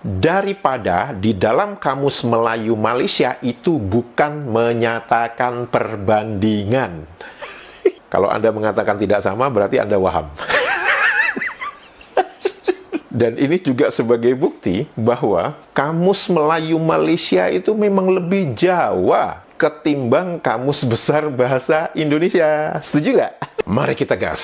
daripada di dalam Kamus Melayu Malaysia itu bukan menyatakan perbandingan. Kalau Anda mengatakan tidak sama, berarti Anda waham. Dan ini juga sebagai bukti bahwa Kamus Melayu Malaysia itu memang lebih Jawa ketimbang Kamus Besar Bahasa Indonesia. Setuju nggak? Mari kita gas.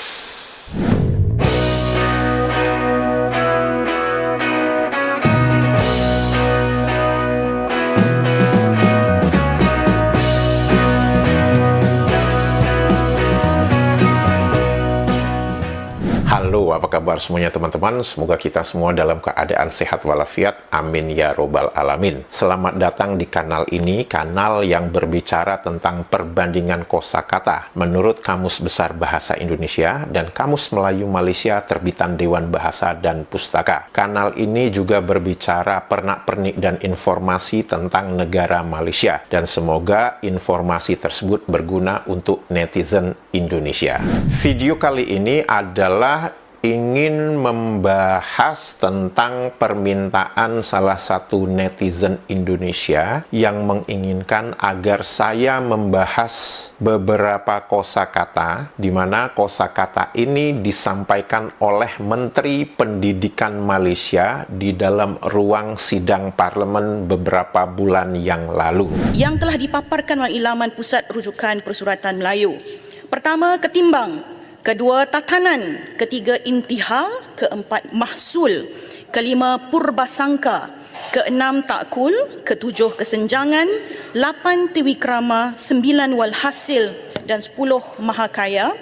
Halo, apa kabar semuanya teman-teman? Semoga kita semua dalam keadaan sehat walafiat. Amin ya robbal alamin. Selamat datang di kanal ini, kanal yang berbicara tentang perbandingan kosakata menurut Kamus Besar Bahasa Indonesia dan Kamus Melayu Malaysia terbitan Dewan Bahasa dan Pustaka. Kanal ini juga berbicara pernak-pernik dan informasi tentang negara Malaysia, dan semoga informasi tersebut berguna untuk netizen Indonesia. Video kali ini adalah ingin membahas tentang permintaan salah satu netizen Indonesia yang menginginkan agar saya membahas beberapa kosakata, di mana kosakata ini disampaikan oleh Menteri Pendidikan Malaysia di dalam ruang sidang parlemen beberapa bulan yang lalu. Yang telah dipaparkan oleh laman Pusat Rujukan Persuratan Melayu. Pertama, ketimbang. Kedua, tatanan. Ketiga, intihal. Keempat, mahsul. Kelima, purbasangka. Keenam, takul. Ketujuh, kesenjangan. 8, tiwikrama. 9, walhasil. Dan 10, mahakaya.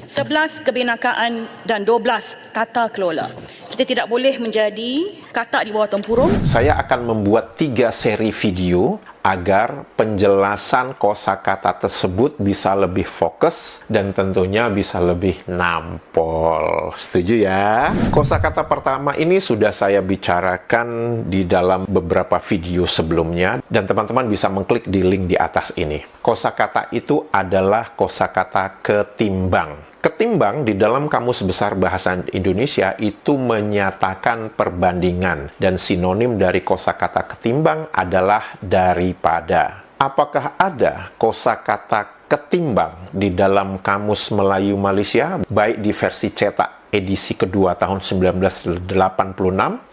11, kebenakaan. Dan 12, tata kelola. Kita tidak boleh menjadi katak di bawah tempurung. Saya akan membuat 3 seri video agar penjelasan kosakata tersebut bisa lebih fokus dan tentunya bisa lebih nampol. Setuju ya? Kosakata pertama ini sudah saya bicarakan di dalam beberapa video sebelumnya, dan teman-teman bisa mengklik di link di atas ini. Kosakata itu adalah kosakata ketimbang. Ketimbang di dalam Kamus Besar Bahasa Indonesia itu menyatakan perbandingan, dan sinonim dari kosakata ketimbang adalah daripada. Apakah ada kosakata ketimbang di dalam Kamus Melayu Malaysia, baik di versi cetak edisi kedua tahun 1986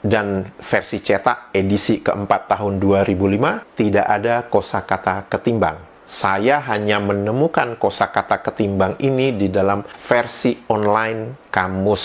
dan versi cetak edisi keempat tahun 2005? Tidak ada kosakata ketimbang. Saya hanya menemukan kosakata ketimbang ini di dalam versi online Kamus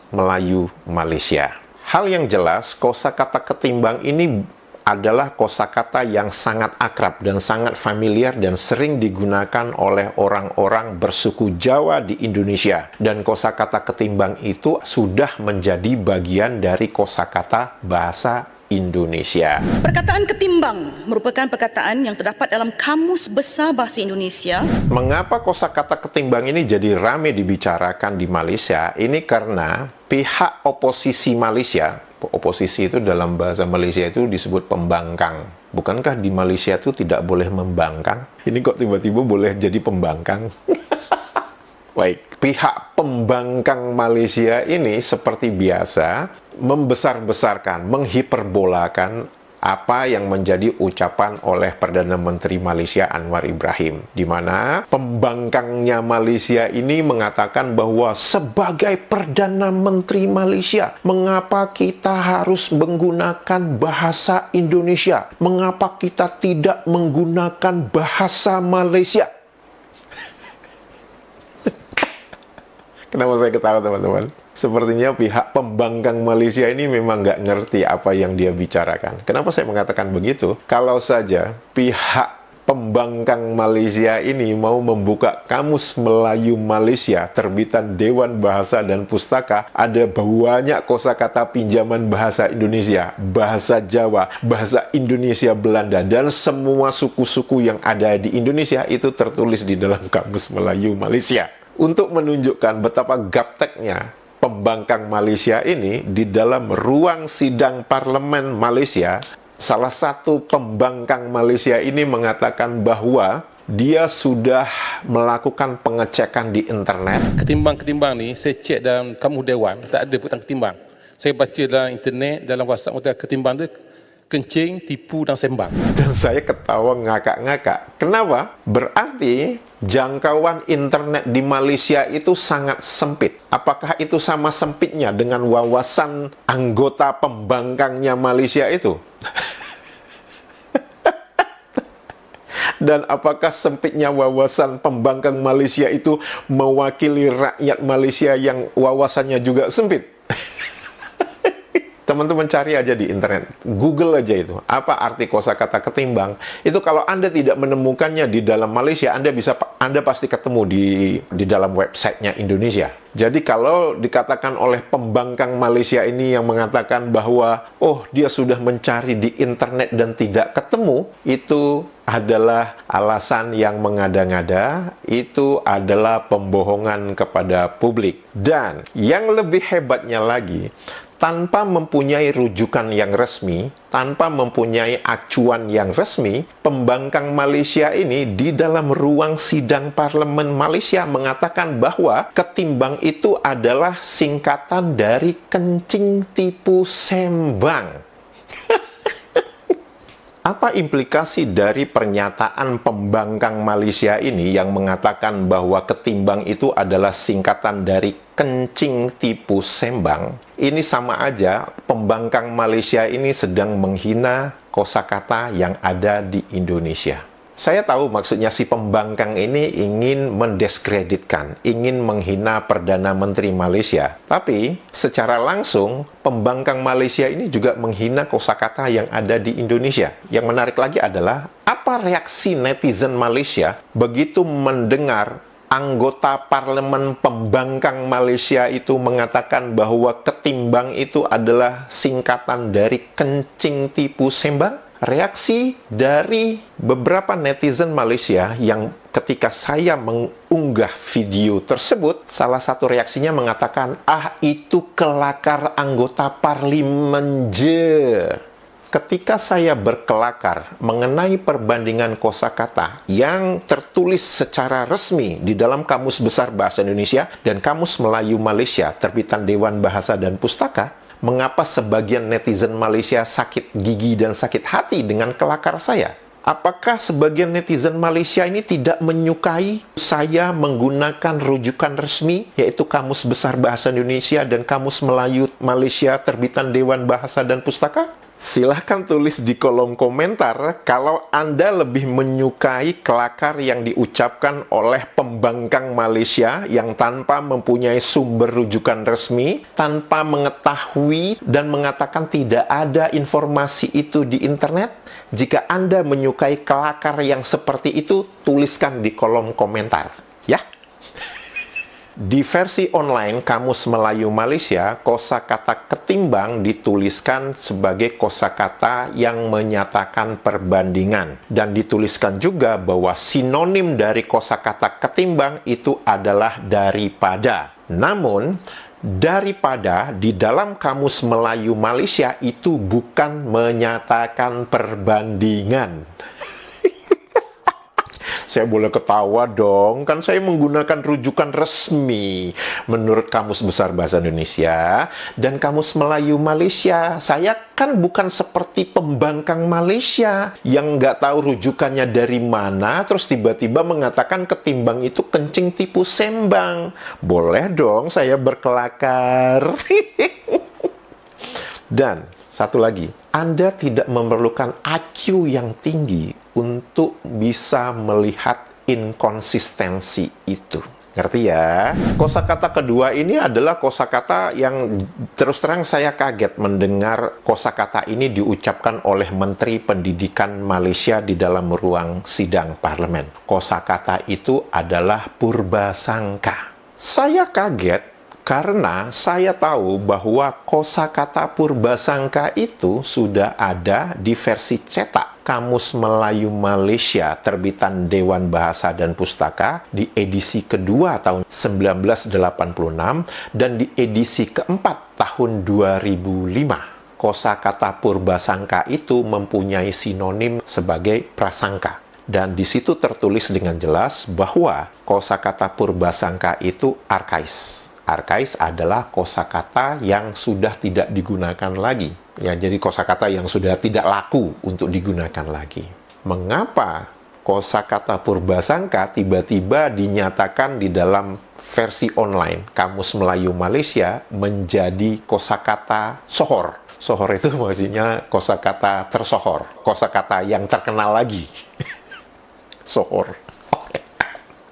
Melayu Malaysia. Hal yang jelas, kosakata ketimbang ini adalah kosakata yang sangat akrab dan sangat familiar dan sering digunakan oleh orang-orang bersuku Jawa di Indonesia. Dan kosakata ketimbang itu sudah menjadi bagian dari kosakata bahasa Indonesia. Perkataan ketimbang merupakan perkataan yang terdapat dalam Kamus Besar Bahasa Indonesia. Mengapa kosakata ketimbang ini jadi ramai dibicarakan di Malaysia? Ini karena pihak oposisi Malaysia, oposisi itu dalam bahasa Malaysia itu disebut pembangkang. Bukankah di Malaysia itu tidak boleh membangkang? Ini kok tiba-tiba boleh jadi pembangkang? Baik, pihak pembangkang Malaysia ini seperti biasa membesar-besarkan, menghiperbolakan apa yang menjadi ucapan oleh Perdana Menteri Malaysia Anwar Ibrahim, di mana pembangkangnya Malaysia ini mengatakan bahwa sebagai Perdana Menteri Malaysia, mengapa kita harus menggunakan bahasa Indonesia? Mengapa kita tidak menggunakan bahasa Malaysia? Kenapa saya ketawa teman-teman? Sepertinya pihak pembangkang Malaysia ini memang nggak ngerti apa yang dia bicarakan. Kenapa saya mengatakan begitu? Kalau saja pihak pembangkang Malaysia ini mau membuka Kamus Melayu Malaysia terbitan Dewan Bahasa dan Pustaka, ada banyak kosakata pinjaman bahasa Indonesia, bahasa Jawa, bahasa Indonesia Belanda, dan semua suku-suku yang ada di Indonesia itu tertulis di dalam Kamus Melayu Malaysia. Untuk menunjukkan betapa gapteknya pembangkang Malaysia ini, di dalam ruang sidang parlemen Malaysia, salah satu pembangkang Malaysia ini mengatakan bahwa dia sudah melakukan pengecekan di internet. Ketimbang-ketimbang ni, saya cek dalam Kamus Dewan, tak ada perkataan ketimbang. Saya baca dalam internet, dalam WhatsApp, ketimbang tu kencing, tipu dan sembang. Dan saya ketawa ngakak-ngakak. Kenapa? Berarti jangkauan internet di Malaysia itu sangat sempit. Apakah itu sama sempitnya dengan wawasan anggota pembangkangnya Malaysia itu? Dan apakah sempitnya wawasan pembangkang Malaysia itu mewakili rakyat Malaysia yang wawasannya juga sempit? Teman-teman cari aja di internet, Google aja itu, apa arti kosakata ketimbang. Itu kalau Anda tidak menemukannya di dalam Malaysia, Anda pasti ketemu di dalam websitenya Indonesia. Jadi kalau dikatakan oleh pembangkang Malaysia ini yang mengatakan bahwa, oh dia sudah mencari di internet dan tidak ketemu, itu adalah alasan yang mengada-ngada, itu adalah pembohongan kepada publik. Dan yang lebih hebatnya lagi, tanpa mempunyai rujukan yang resmi, tanpa mempunyai acuan yang resmi, pembangkang Malaysia ini di dalam ruang sidang parlemen Malaysia mengatakan bahwa ketimbang itu adalah singkatan dari kencing tipu sembang. Apa implikasi dari pernyataan pembangkang Malaysia ini yang mengatakan bahwa ketimbang itu adalah singkatan dari kencing tipu sembang? Ini sama aja pembangkang Malaysia ini sedang menghina kosakata yang ada di Indonesia. Saya tahu maksudnya si pembangkang ini ingin mendiskreditkan, ingin menghina Perdana Menteri Malaysia. Tapi secara langsung pembangkang Malaysia ini juga menghina kosakata yang ada di Indonesia. Yang menarik lagi adalah apa reaksi netizen Malaysia begitu mendengar anggota parlemen pembangkang Malaysia itu mengatakan bahwa ketimbang itu adalah singkatan dari kencing tipu sembang? Reaksi dari beberapa netizen Malaysia yang ketika saya mengunggah video tersebut, salah satu reaksinya mengatakan, ah itu kelakar anggota parlimen je. Ketika saya berkelakar mengenai perbandingan kosakata yang tertulis secara resmi di dalam Kamus Besar Bahasa Indonesia dan Kamus Melayu Malaysia terbitan Dewan Bahasa dan Pustaka, mengapa sebagian netizen Malaysia sakit gigi dan sakit hati dengan kelakar saya? Apakah sebagian netizen Malaysia ini tidak menyukai saya menggunakan rujukan resmi, yaitu Kamus Besar Bahasa Indonesia dan Kamus Melayu Malaysia terbitan Dewan Bahasa dan Pustaka? Silahkan tulis di kolom komentar kalau Anda lebih menyukai kelakar yang diucapkan oleh pembangkang Malaysia yang tanpa mempunyai sumber rujukan resmi, tanpa mengetahui dan mengatakan tidak ada informasi itu di internet. Jika Anda menyukai kelakar yang seperti itu, tuliskan di kolom komentar, ya. Di versi online Kamus Melayu Malaysia, kosakata ketimbang dituliskan sebagai kosakata yang menyatakan perbandingan. Dan dituliskan juga bahwa sinonim dari kosakata ketimbang itu adalah daripada. Namun, daripada di dalam Kamus Melayu Malaysia itu bukan menyatakan perbandingan. Saya boleh ketawa dong, kan saya menggunakan rujukan resmi menurut Kamus Besar Bahasa Indonesia dan Kamus Melayu Malaysia. Saya kan bukan seperti pembangkang Malaysia yang nggak tahu rujukannya dari mana, terus tiba-tiba mengatakan ketimbang itu kencing tipu sembang. Boleh dong saya berkelakar. Dan satu lagi, Anda tidak memerlukan IQ yang tinggi untuk bisa melihat inkonsistensi itu. Ngerti ya? Kosakata kedua ini adalah kosakata yang terus terang saya kaget mendengar kosakata ini diucapkan oleh Menteri Pendidikan Malaysia di dalam ruang sidang parlemen. Kosakata itu adalah purbasangka. Saya kaget karena saya tahu bahwa kosakata purbasangka itu sudah ada di versi cetak Kamus Melayu Malaysia terbitan Dewan Bahasa dan Pustaka di edisi kedua tahun 1986 dan di edisi keempat tahun 2005. Kosakata purbasangka itu mempunyai sinonim sebagai prasangka. Dan di situ tertulis dengan jelas bahwa kosakata purbasangka itu arkais. Arkais adalah kosakata yang sudah tidak digunakan lagi. Ya, jadi kosakata yang sudah tidak laku untuk digunakan lagi. Mengapa kosakata purbasangka tiba-tiba dinyatakan di dalam versi online Kamus Melayu Malaysia menjadi kosakata sohor? Sohor itu maksudnya kosakata tersohor, kosakata yang terkenal lagi. Sohor.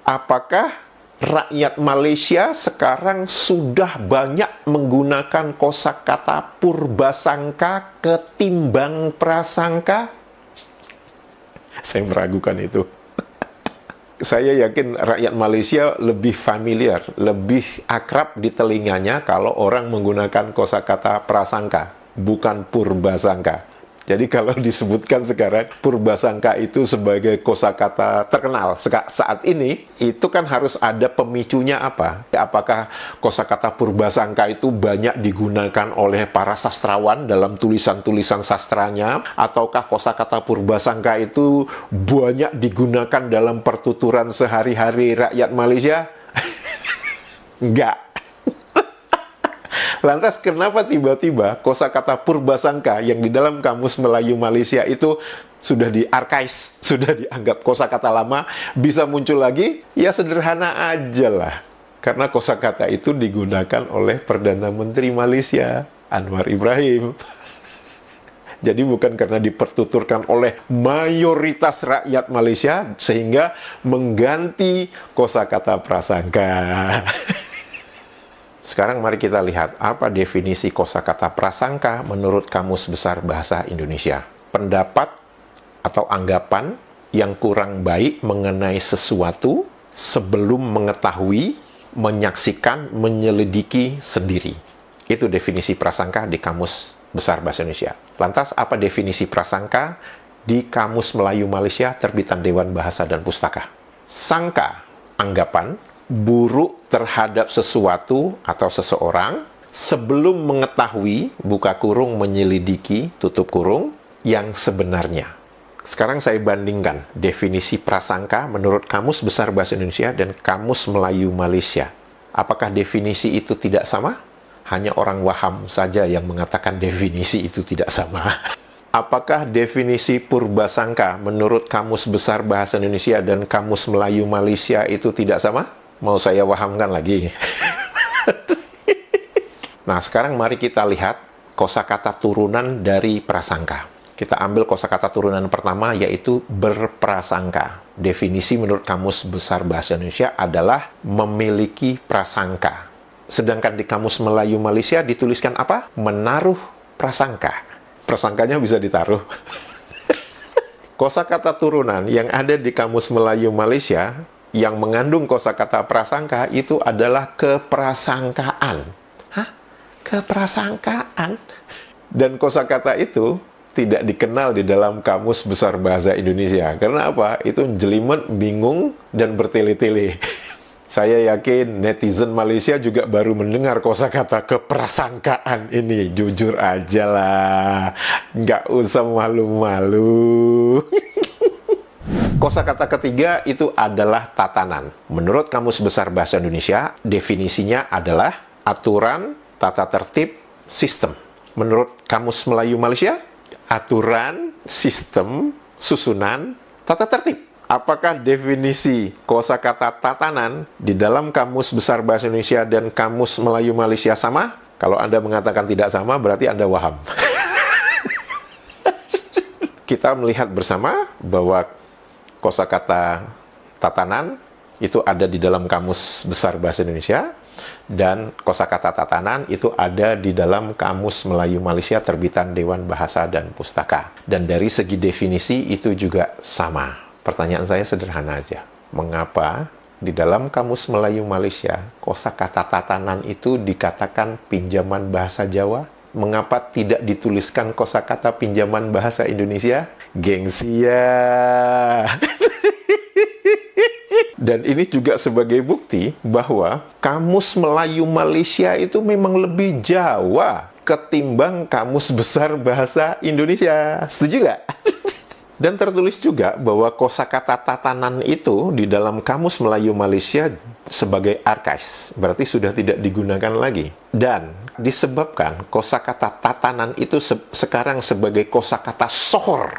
Apakah rakyat Malaysia sekarang sudah banyak menggunakan kosakata purbasangka ketimbang prasangka? Saya meragukan itu. Saya yakin rakyat Malaysia lebih familiar, lebih akrab di telinganya kalau orang menggunakan kosakata prasangka, bukan purbasangka. Jadi kalau disebutkan sekarang purbasangka itu sebagai kosakata terkenal saat ini, itu kan harus ada pemicunya apa? Apakah kosakata purbasangka itu banyak digunakan oleh para sastrawan dalam tulisan-tulisan sastranya, ataukah kosakata purbasangka itu banyak digunakan dalam pertuturan sehari-hari rakyat Malaysia? Enggak. Lantas kenapa tiba-tiba kosakata purbasangka yang di dalam Kamus Melayu Malaysia itu sudah di-arkais, sudah dianggap kosakata lama, bisa muncul lagi? Ya sederhana aja lah. Karena kosakata itu digunakan oleh Perdana Menteri Malaysia, Anwar Ibrahim. Jadi bukan karena dipertuturkan oleh mayoritas rakyat Malaysia sehingga mengganti kosakata prasangka. Sekarang mari kita lihat apa definisi kosakata prasangka menurut Kamus Besar Bahasa Indonesia. Pendapat atau anggapan yang kurang baik mengenai sesuatu sebelum mengetahui, menyaksikan, menyelidiki sendiri. Itu definisi prasangka di Kamus Besar Bahasa Indonesia. Lantas apa definisi prasangka di Kamus Melayu Malaysia terbitan Dewan Bahasa dan Pustaka? Sangka, anggapan buruk terhadap sesuatu atau seseorang sebelum mengetahui, buka kurung, menyelidiki, tutup kurung, yang sebenarnya. Sekarang saya bandingkan definisi prasangka menurut Kamus Besar Bahasa Indonesia dan Kamus Melayu Malaysia. Apakah definisi itu tidak sama? Hanya orang waham saja yang mengatakan definisi itu tidak sama. Apakah definisi purbasangka menurut Kamus Besar Bahasa Indonesia dan Kamus Melayu Malaysia itu tidak sama? Mau saya wahamkan lagi. Nah, sekarang mari kita lihat kosakata turunan dari prasangka. Kita ambil kosakata turunan pertama, yaitu berprasangka. Definisi menurut Kamus Besar Bahasa Indonesia adalah memiliki prasangka. Sedangkan di Kamus Melayu Malaysia dituliskan apa? Menaruh prasangka. Prasangkanya bisa ditaruh. Kosakata turunan yang ada di Kamus Melayu Malaysia yang mengandung kosakata prasangka itu adalah keprasangkaan. Hah? Keprasangkaan? Dan kosakata itu tidak dikenal di dalam Kamus Besar Bahasa Indonesia. Karena apa? Itu jelimet, bingung, dan bertele-tele. Saya yakin netizen Malaysia juga baru mendengar kosakata keprasangkaan ini. Jujur aja lah. Nggak usah malu-malu. Kosakata ketiga itu adalah tatanan. Menurut Kamus Besar Bahasa Indonesia, definisinya adalah aturan, tata tertib, sistem. Menurut Kamus Melayu Malaysia, aturan, sistem, susunan, tata tertib. Apakah definisi kosakata tatanan di dalam Kamus Besar Bahasa Indonesia dan Kamus Melayu Malaysia sama? Kalau Anda mengatakan tidak sama, berarti Anda waham. Kita melihat bersama bahwa kosakata tatanan itu ada di dalam Kamus Besar Bahasa Indonesia dan kosakata tatanan itu ada di dalam Kamus Melayu Malaysia terbitan Dewan Bahasa dan Pustaka. Dan dari segi definisi itu juga sama. Pertanyaan saya sederhana aja. Mengapa di dalam Kamus Melayu Malaysia kosakata tatanan itu dikatakan pinjaman bahasa Jawa? Mengapa tidak dituliskan kosakata pinjaman bahasa Indonesia? Gengsi ya. Dan ini juga sebagai bukti bahwa Kamus Melayu Malaysia itu memang lebih Jawa ketimbang Kamus Besar Bahasa Indonesia. Setuju nggak? Dan tertulis juga bahwa kosakata tatanan itu di dalam Kamus Melayu Malaysia sebagai archais, berarti sudah tidak digunakan lagi. Dan disebabkan kosakata tatanan itu sekarang sebagai kosakata sohor,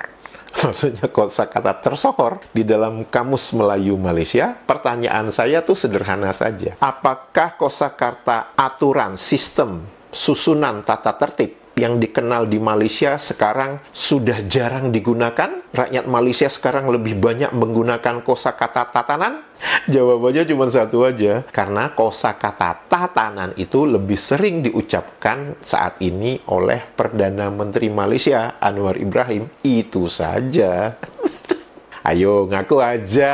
maksudnya kosakata tersohor di dalam Kamus Melayu Malaysia. Pertanyaan saya tuh sederhana saja. Apakah kosakata aturan, sistem, susunan, tata tertib yang dikenal di Malaysia sekarang sudah jarang digunakan? Rakyat Malaysia sekarang lebih banyak menggunakan kosakata tatanan? Jawabannya cuma satu aja, karena kosakata tatanan itu lebih sering diucapkan saat ini oleh Perdana Menteri Malaysia, Anwar Ibrahim. Itu saja. Ayo, ngaku aja.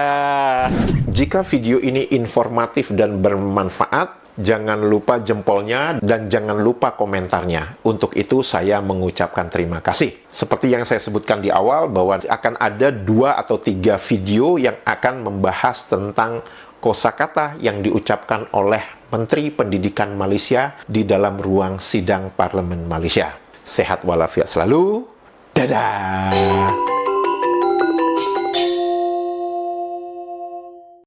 Jika video ini informatif dan bermanfaat, jangan lupa jempolnya dan jangan lupa komentarnya. Untuk itu saya mengucapkan terima kasih. Seperti yang saya sebutkan di awal bahwa akan ada 2 atau 3 video yang akan membahas tentang kosakata yang diucapkan oleh Menteri Pendidikan Malaysia di dalam ruang sidang Parlemen Malaysia. Sehat walafiat selalu. Dadah.